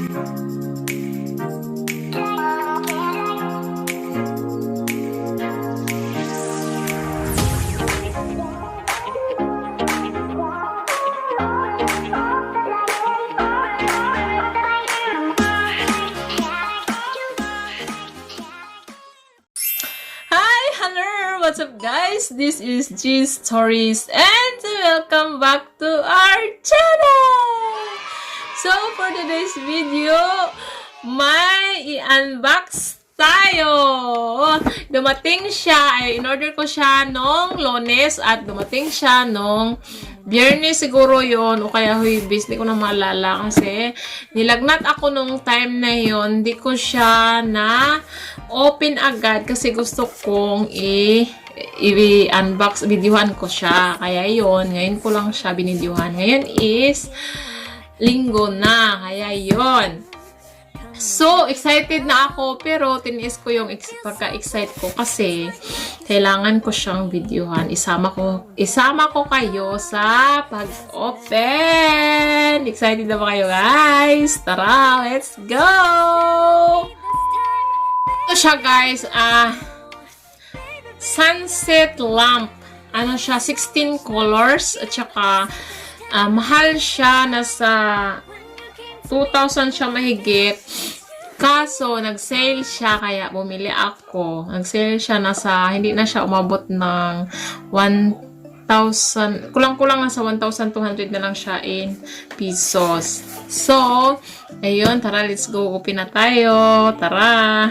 What's up guys? This is G Stories and welcome back to our channel! So for today's video, may i-unbox tayo! Dumating siya, in-order ko siya nung Lunes at dumating siya nung Biyernes siguro yon o kaya Huwebes, hindi ko na maalala kasi nilagnat ako nung time na yon. Hindi ko siya na open agad kasi gusto kong i-unbox, videohan ko siya. Kaya yon, ngayon ko lang siya binidyohan. Ngayon is linggo na, kaya yon. So, excited na ako, pero tiniis ko yung pagka-excite ko kasi kailangan ko siyang videohan. Isama ko kayo sa pag-open. Excited na ba kayo, guys? Tara, let's go! Ito siya, guys. Sunset lamp. Ano siya? 16 colors. At saka, mahal siya. Nasa 2,000 siya mahigit. Kaso, nag-sale siya, kaya bumili ako. Nag-sale siya, hindi na siya umabot ng 1,000, kulang-kulang na sa 1,200 na lang siya in pesos. So, ayun, tara, let's go. Open na tayo. Tara!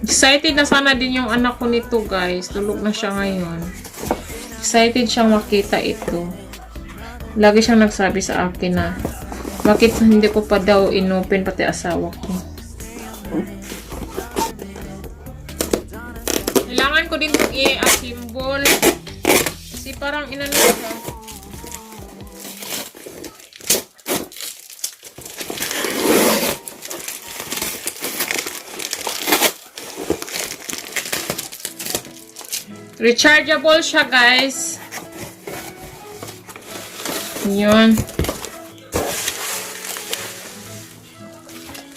Excited na sana din yung anak ko nito, guys. Tulog na siya ngayon. Excited siyang makita ito. Lagi siyang nagsabi sa akin na bakit hindi ko pa daw inopen pati asawa ko. Kailangan ko din itong i-assemble. Kasi parang inano siya. Rechargeable siya, guys. Yun.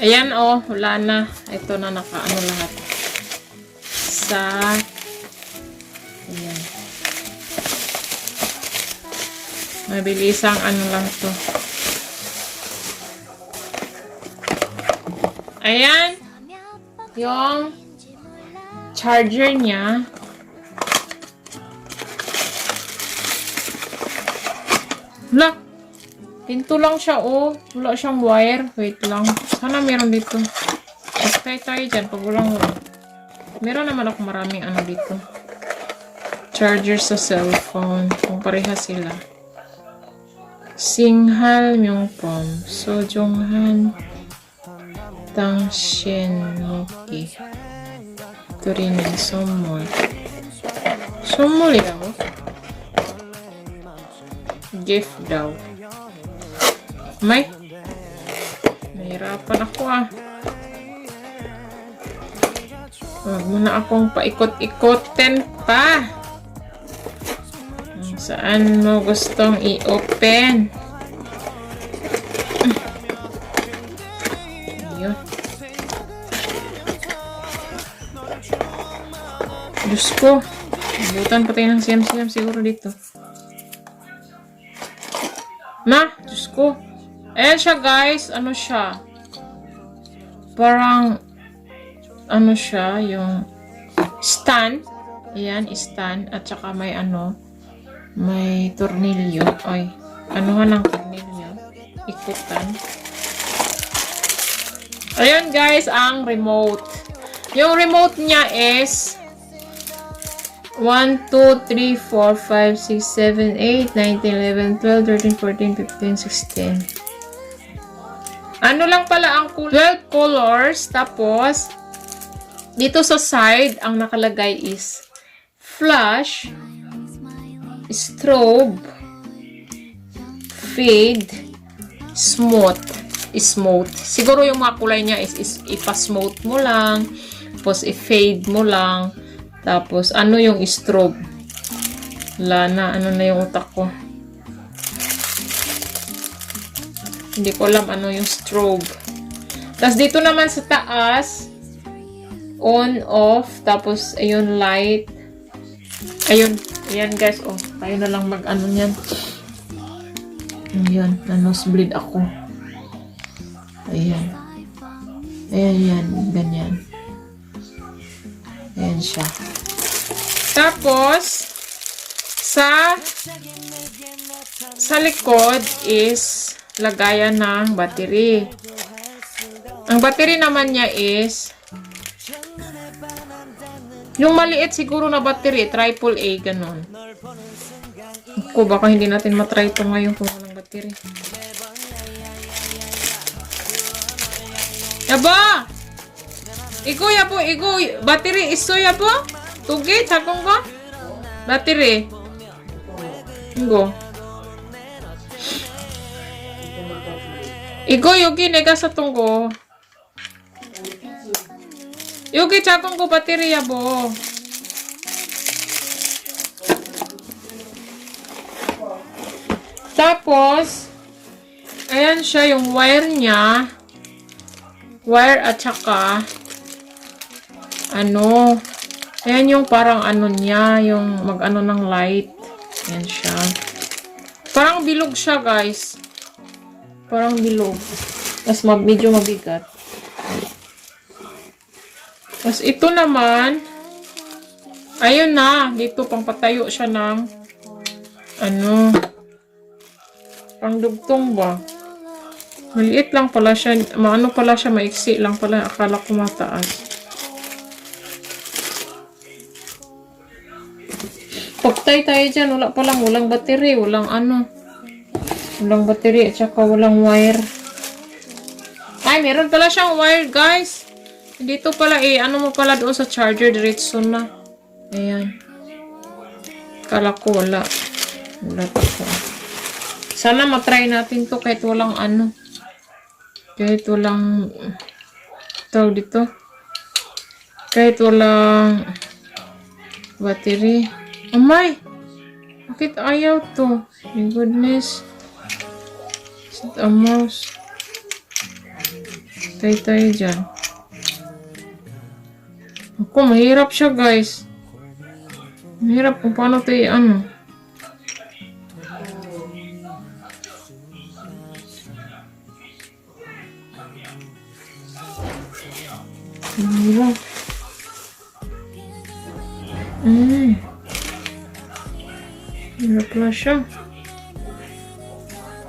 Ayan, oh. Wala na. Ito na nakaano lahat. Ayan. Mabilisang ano lang to. Ayan. Yung charger niya. Wala. Pinto lang siya, oh. Wala siyang wire. Wait lang. Sana meron dito. Okay tayo dyan. Pag walang wala. Meron naman ako maraming ano dito. Charger sa cellphone. Kung pareha sila. Singhal Myungpom. Sojonghan. Tangshin Muki. Turinin Somol. Somol ako. Gift daw. Nahirapan ako Huwag mo na akong paikot-ikotin pa. Saan mo gustong i-open? Ayun. Diyos ko. Butan pati ng siyam-siyam siguro dito. Diyos ko. Ayan siya, guys. Ano siya? Parang, ano siya, yung stand. Ayan, stand. At saka may may tornilyo. Ay, anuhan ng tornilyo. Ikutan. Ayan, guys, ang remote. Yung remote niya is 1, 2, 3, 4, 5, 6, 7, 8, 9, 10, 11, 12, 13, 14, 15, 16. Ano lang pala ang 12 colors. Tapos, dito sa side, ang nakalagay is flash, strobe, fade, smooth. Siguro yung mga kulay niya is ipa-smooth mo lang. Tapos, i-fade mo lang. Tapos, ano yung strobe? Wala na. Ano na yung utak ko? Hindi ko alam ano yung strobe. Tapos, dito naman sa taas, on, off. Tapos, ayun, light. Ayun. Ayan, guys. Oh, tayo na lang mag-ano yan. Ayan. Na-nosebleed ako. Ayan. Ayan, yan. Ganyan. Ayan siya. Tapos, sa likod is lagayan ng battery. Ang battery naman niya is yung maliit siguro na battery, AAA, ganun. Ako, baka hindi natin matry ito ngayon kung walang battery. Yaba! Igo, yabo, igo. Battery, iso, yabo? Tugi, cakong ko? Battery. Igo. Igo, yogi, nega sa tunggo. Yogi, cakong ko, battery, yabo. Tapos, ayan siya, yung wire niya. Wire at saka ano, ayan yung parang ano niya, yung mag-ano ng light. Ayan siya. Parang bilog siya, guys. Parang bilog. Tapos medyo mabigat. Tapos ito naman, ayun na, dito pang patayo siya ng ano, pang dugtong ba? Maliit lang pala siya. Maano pala siya, maiksi lang pala. Akala ko mataas. Pagtay tayo dyan. Wala pa lang. Walang battery. Walang ano. Walang battery. At saka walang wire. Ay, meron pala siyang wire, guys. Dito pala ano mo pala doon sa charger. Diretso na. Ayan. Akala ko wala. Wala pa po. Sana matry natin to kahit walang ano. Kahit walang tawag dito. Kahit walang battery. Oh my! Bakit ayaw to? My goodness. Is it a mouse? Tayo dyan. Ako, mahirap siya, guys. Mahirap kung paano tayo ano. Hirap. Hirap pala siya.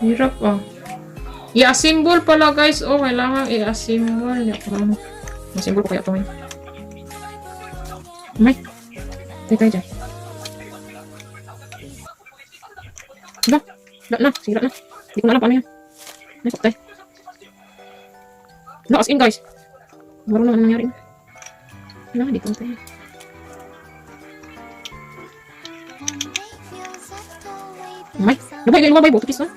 Hirap, oh. I-assemble pala, guys. Oh, kailangan i-assemble. Assemble ko kaya ito ngayon. May. Tayo dyan. Diba? Wala na. Sira na. Hindi ko na alam paano yan. Nasok tayo. No, as in, guys. Baru naman nangyari. Wala, dito tayo. May, lumay kayo lumabay, buto kis na.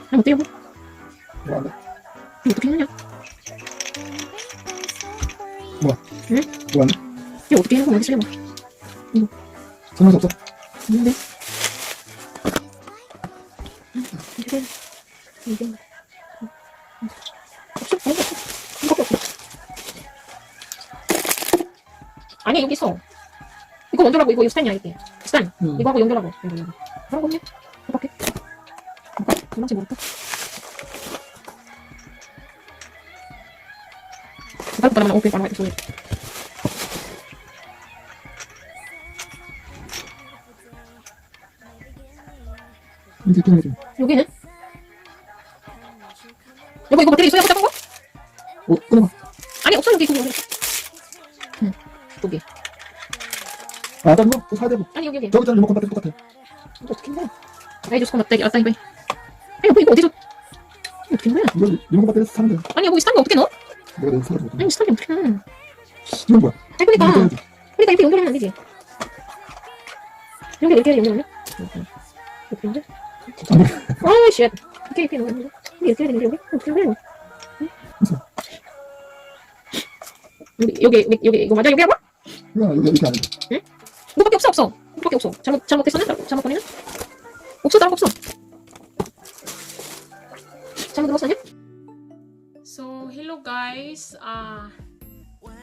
Ano, tayo mo? Buto kis na niya. Buwan? Buwan? Yo, buto kis na ako, mag-isaya mo. Saan mo ito? Hindi. Hindi. Ani yung iso. Ikaw yung dalago, ikaw yung stand niya ito. Stand. Ikaw yung dalago. Parang ganyan. Bakit? Ano siguro ito? Bakit pa naman open para isulit? Hindi ito natin. Yung ganyan? Yung ko bateri, isulit ako tapang ko? Oo, ano ba? Ani, uksan yung kiko. Tugi. 아, 다른 거? 또 사야 되고. 아니, 여기. 저기 있잖아, 리모컨 배터리 똑같아. 어떻게 해? 아이, just come up, 아따, 이거. 아니, 이거 어디서? 어떻게 해? 이거 리모컨 배터리 사면 돼. 아니, 여기 스타트 어떻게 넣어? 내가 내가 사가지고. 아니, 스타트 어떻게 해? 이건 뭐야? 아니, 그러니까 이렇게 연결하면 안 되지. 이렇게 연결하면 이렇게 연결? 아, 쉣. 이렇게 넣는 거. 이렇게 해야 되는데, 여기? 어떻게 해? 여기 이거 맞아? 여기 apa? 야, 여기 이렇게 안 해. 응? 이거밖에 없어. 이거밖에 없어. 잘못 했었네? 잘못 보내는? 없어, 다른 거 없어. 잘못 들었어, 아니야? So, hello guys.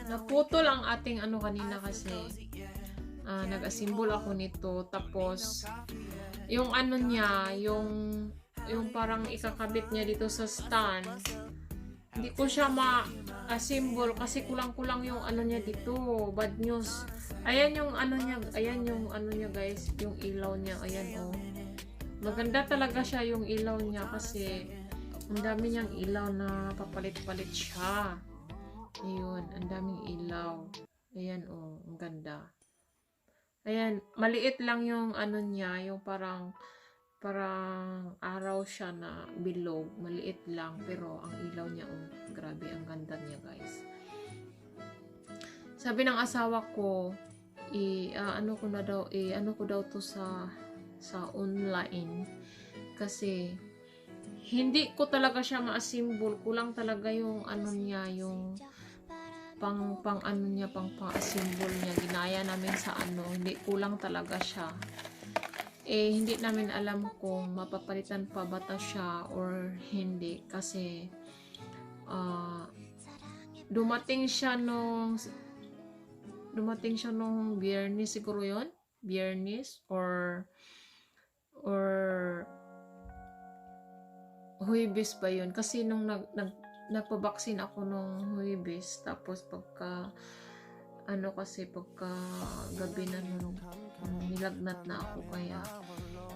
Naputol ang ating ano kanina kasi nag-assemble ako nito. Tapos, yung ano niya, yung parang ikakabit niya dito sa stand, hindi ko siya ma-assemble kasi kulang-kulang yung ano niya dito. Bad news. Ayan yung ano niya guys, yung ilaw niya. Ayan oh. Maganda talaga siya yung ilaw niya kasi ang dami niyang ilaw na papalit-palit siya. Ayun, ang daming ilaw. Ayan oh, ang ganda. Ayan, maliit lang yung ano niya, yung parang araw siya na bilog. Maliit lang, pero ang ilaw niya, oh, grabe, ang ganda niya guys. Sabi ng asawa ko, ano ko daw to sa online. Kasi, hindi ko talaga siya ma-assemble. Kulang talaga yung ano niya, yung pang assemble niya. Ginaya namin sa ano, hindi, kulang talaga siya. Hindi namin alam kung mapapalitan pa ba siya or hindi kasi dumating siya nung Biyernes siguro yon, Biyernes or Huwebes ba yun kasi nung nagpabaksin ako nung Huwebes, tapos pagka gabi na nung nilagnat na ako, kaya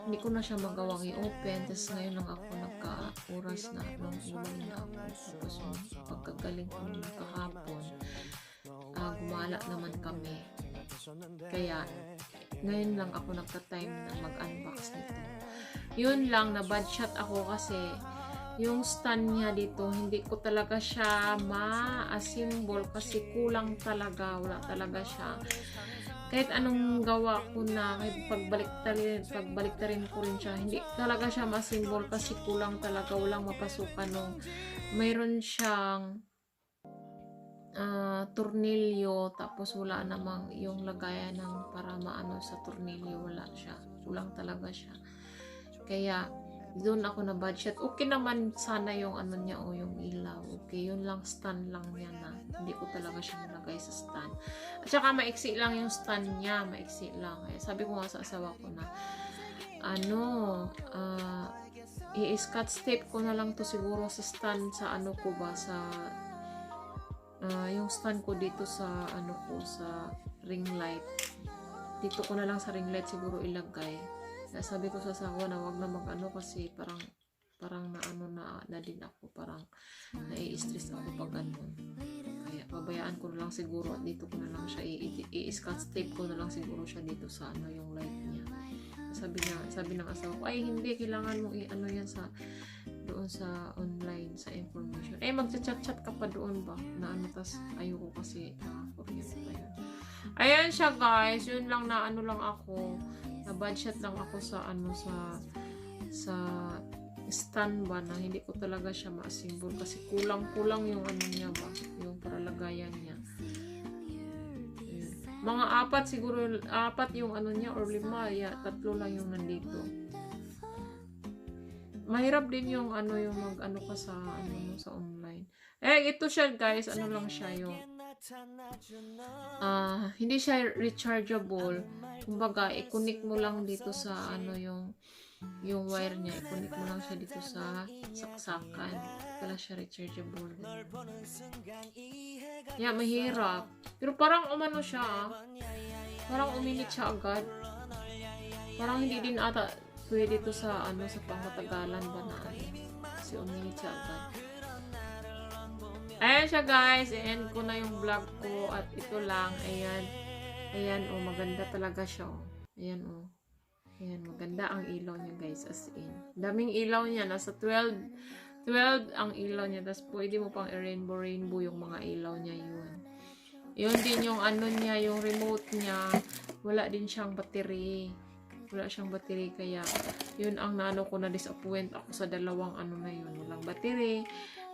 hindi ko na siya magawang i-open. Tapos ngayon lang ako nagka-oras na nung ulam na ako. Tapos pagkagaling ko nung kahapon, gumala naman kami. Kaya ngayon lang ako nagka-time na mag-unbox nito. Yun lang, na bad shot ako kasi yung stand niya dito, hindi ko talaga siya ma-assemble kasi kulang talaga, wala talaga siya. Kahit anong gawa ko na, kahit pagbalik ko rin siya, hindi talaga siya ma-assemble kasi kulang talaga, walang mapasukan nung mayroon siyang tornilyo, tapos wala namang yung lagayan ng para maano sa tornilyo, wala siya, kulang talaga siya. Kaya doon ako na budget. Okay naman sana yung ano niya o yung ilaw. Okay, yun lang, stand lang niya na. Hindi ko talaga siya nilagay sa stand. At saka maiksi lang yung stand niya, maiksi lang. Kaya sabi ko nga sa asawa ko na i-scotch tape ko na lang to siguro sa stand sa ano ko ba, sa yung stand ko dito sa ano ko, sa ring light. Dito ko na lang sa ring light siguro ilagay. Sabi ko sa asawa na wag na mag-ano kasi parang na din ako, parang nai-stress ako pag ano. Kaya pabayaan ko na lang siguro at dito ko na lang siya i-scotch tape ko na lang siguro siya dito sa ano yung light niya. Sabi ng asawa ko, ay hindi, kailangan mong i-ano yan doon sa online, sa information. Magchat-chat ka pa doon ba? Na ano, tas ayoko kasi kuryente pa yun. Ayan siya guys, yun lang na ano lang ako. Na budget lang ako sa ano, sa stand ba, na hindi ko talaga siya ma-assemble kasi kulang yung ano niya ba, yung paralagayan niya. Mga apat yung ano niya or 5, tatlo lang yung nandito. Mahirap din yung ano, yung mag-ano ka sa ano sa online. Ito siya guys, ano lang siya yung hindi siya rechargeable. Kumbaga, i-connect mo lang dito sa ano yung wire niya, i-connect mo lang siya dito sa saksakan. Kaya siya rechargeable. Mahirap. Pero parang umano siya, parang uminit siya agad. Parang hindi din ata pwede dito sa ano, sa pangmatagalan ba na ano. Kasi uminit siya agad. Ayan siya guys, i-end ko na yung vlog ko at ito lang, ayan oh, maganda talaga siya oh. Ayan oh. Ayan, maganda ang ilaw niya guys, as in. Daming ilaw niya, nasa 12 ang ilaw niya, tapos pwede mo pang i-rainbow yung mga ilaw niya yun. Yun din yung ano niya, yung remote niya, wala din siyang battery. Wala siyang battery, kaya yun ang naano ko, na disappoint ako sa dalawang ano na yun, walang battery.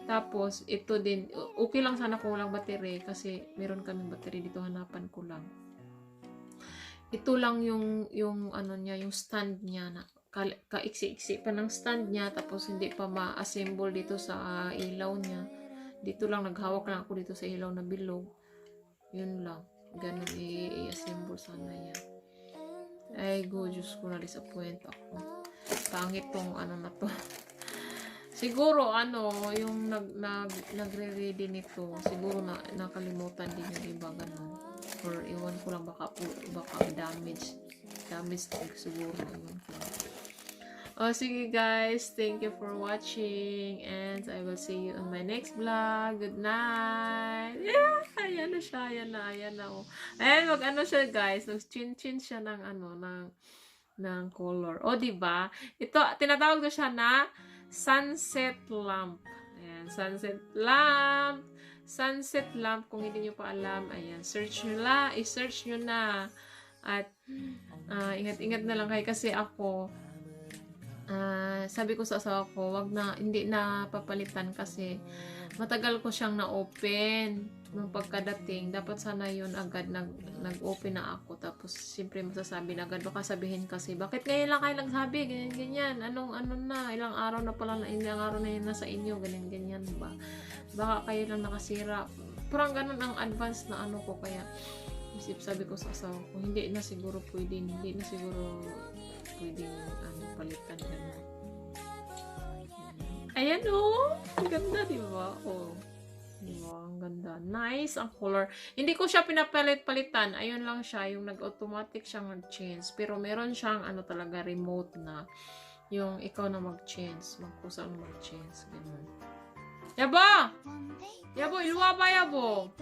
Tapos, ito din, okay lang sana kung walang battery kasi meron kaming battery dito, hanapan ko lang. Ito lang yung ano niya, yung stand niya na kaiksi-iksi pa ng stand niya, tapos hindi pa ma-assemble dito sa ilaw niya. Dito lang, naghawak lang ako dito sa ilaw na bilog. Yun lang. Ganun i-assemble sana yan. Ay, go, Diyos ko, na-disappoint ako. Pangit tong ano na to. Siguro, yung nagre-ready nito, siguro nakalimutan din yung iba ganun. Or iwan ko lang, baka damage siguro, iwan ko lang. Sige guys, thank you for watching, and I will see you on my next vlog. Good night! Yeah! Ayan na siya, ayan na. Oh. Ayan, siya guys, nag-chin-chin siya ng color. O, diba? Ito, tinatawag ko siya na sunset lamp. Ayan, sunset lamp. Sunset lamp, kung hindi nyo pa alam, ayan, i-search nyo na. At, ingat-ingat na lang kayo kasi ako, sabi ko sa asawa ko, hindi na papalitan kasi matagal ko siyang na-open nung pagkadating. Dapat sana yun agad nag-open na ako. Tapos, siyempre masasabi na agad. Baka sabihin kasi, bakit ngayon lang kayo nagsabi? Ganyan. Ano na? Ilang araw na pala, ilang araw na yun nasa inyo. Ganyan ba? Baka kayo lang nakasira. Parang ganun ang advance na ko. Kaya, sabi ko sa asawa ko, hindi na siguro pwedeng palitan ganun. Ayan ang ganda, diba? Diba? Ang ganda. Nice ang color. Hindi ko siya pinapalit-palitan. Ayun lang siya. Yung nag-automatic siyang mag-change. Pero meron siyang talaga remote na yung ikaw na mag-change. Magkusa na mag-change. Ganun. Yabo! Iluwa ba, yabo?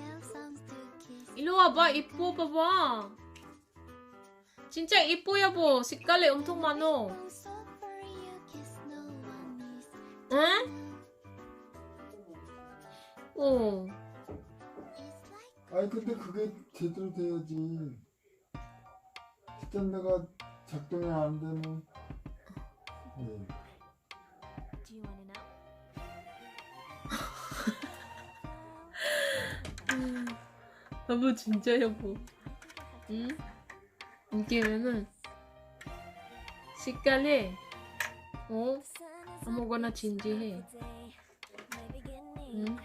Iluwa ba? Ipo pa ba? 진짜 이뻐 여보. 색깔이 엄청 많어. 응? 아니 근데 그게 제대로 돼야지. 스탠드가 작동이 안 되면. 네. 여보 진짜 여보. 응? 이게는 색깔이 아무거나 진지해. 응?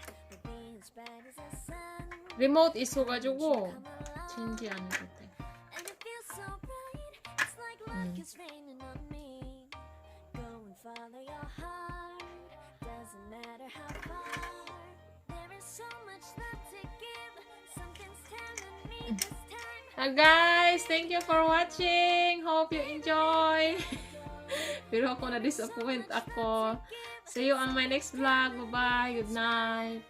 리모트 있어가지고 진지 안 해도 돼. Guys, thank you for watching. Hope you enjoy. Pero ako na-disappoint ako. See you on my next vlog. Bye-bye. Good night.